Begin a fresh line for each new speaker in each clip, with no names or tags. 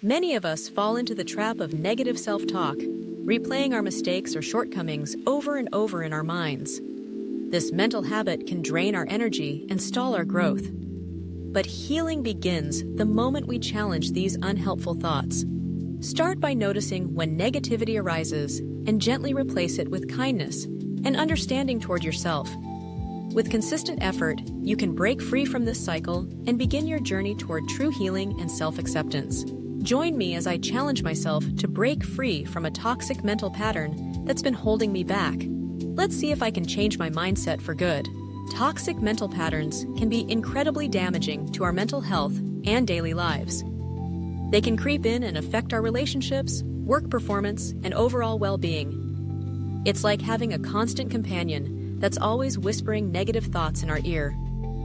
Many of us fall into the trap of negative self-talk, replaying our mistakes or shortcomings over and over in our minds. This mental habit can drain our energy and stall our growth. But healing begins the moment we challenge these unhelpful thoughts. Start by noticing when negativity arises and gently replace it with kindness and understanding toward yourself. With consistent effort, you can break free from this cycle and begin your journey toward true healing and self-acceptance. Join me as I challenge myself to break free from a toxic mental pattern that's been holding me back. Let's see if I can change my mindset for good. Toxic mental patterns can be incredibly damaging to our mental health and daily lives. They can creep in and affect our relationships, work performance, and overall well-being. It's like having a constant companion that's always whispering negative thoughts in our ear,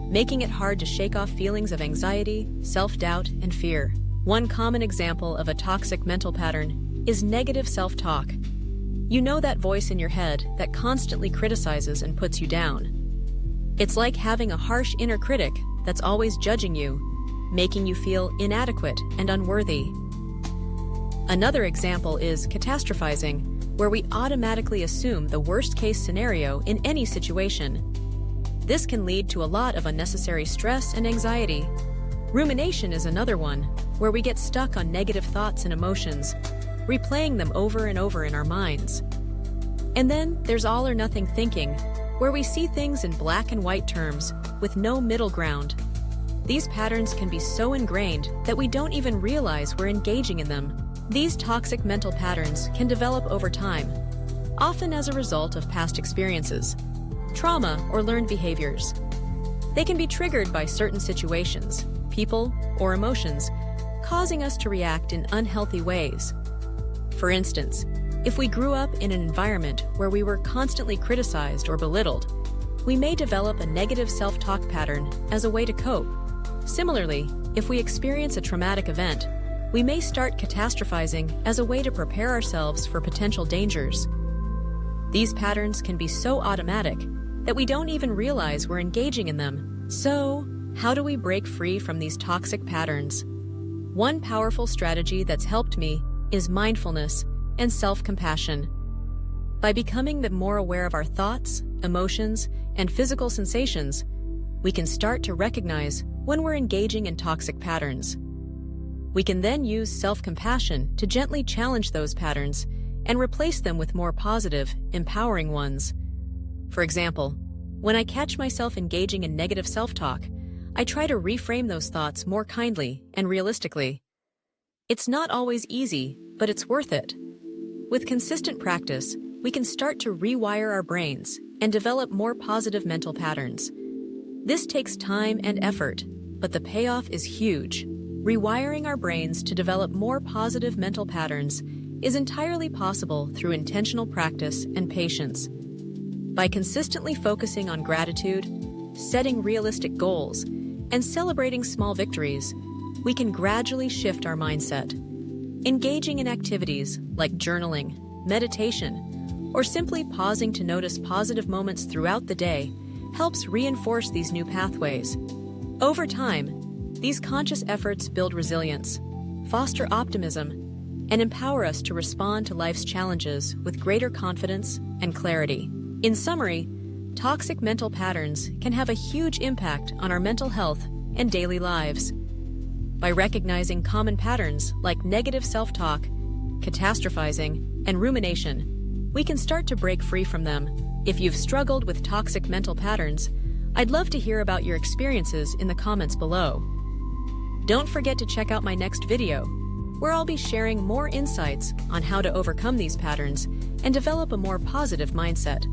making it hard to shake off feelings of anxiety, self-doubt, and fear. One common example of a toxic mental pattern is negative self-talk. You know that voice in your head that constantly criticizes and puts you down. It's like having a harsh inner critic that's always judging you, making you feel inadequate and unworthy. Another example is catastrophizing, where we automatically assume the worst-case scenario in any situation. This can lead to a lot of unnecessary stress and anxiety. Rumination is another one, where we get stuck on negative thoughts and emotions, replaying them over and over in our minds. And then there's all-or-nothing thinking, where we see things in black and white terms, with no middle ground. These patterns can be so ingrained that we don't even realize we're engaging in them. These toxic mental patterns can develop over time, often as a result of past experiences, trauma, or learned behaviors. They can be triggered by certain situations, people, or emotions, causing us to react in unhealthy ways. For instance, if we grew up in an environment where we were constantly criticized or belittled, we may develop a negative self-talk pattern as a way to cope. Similarly, if we experience a traumatic event, we may start catastrophizing as a way to prepare ourselves for potential dangers. These patterns can be so automatic that we don't even realize we're engaging in them. So, how do we break free from these toxic patterns? One powerful strategy that's helped me is mindfulness and self-compassion. By becoming more aware of our thoughts, emotions, and physical sensations, we can start to recognize when we're engaging in toxic patterns. We can then use self-compassion to gently challenge those patterns and replace them with more positive, empowering ones. For example, when I catch myself engaging in negative self-talk, I try to reframe those thoughts more kindly and realistically. It's not always easy, but it's worth it. With consistent practice, we can start to rewire our brains and develop more positive mental patterns. This takes time and effort, but the payoff is huge. Rewiring our brains to develop more positive mental patterns is entirely possible through intentional practice and patience. By consistently focusing on gratitude, setting realistic goals, and celebrating small victories, we can gradually shift our mindset. Engaging in activities like journaling, meditation, or simply pausing to notice positive moments throughout the day helps reinforce these new pathways. Over time, these conscious efforts build resilience, foster optimism, and empower us to respond to life's challenges with greater confidence and clarity. In summary, toxic mental patterns can have a huge impact on our mental health and daily lives. By recognizing common patterns like negative self-talk, catastrophizing, and rumination, we can start to break free from them. If you've struggled with toxic mental patterns, I'd love to hear about your experiences in the comments below. Don't forget to check out my next video, where I'll be sharing more insights on how to overcome these patterns and develop a more positive mindset.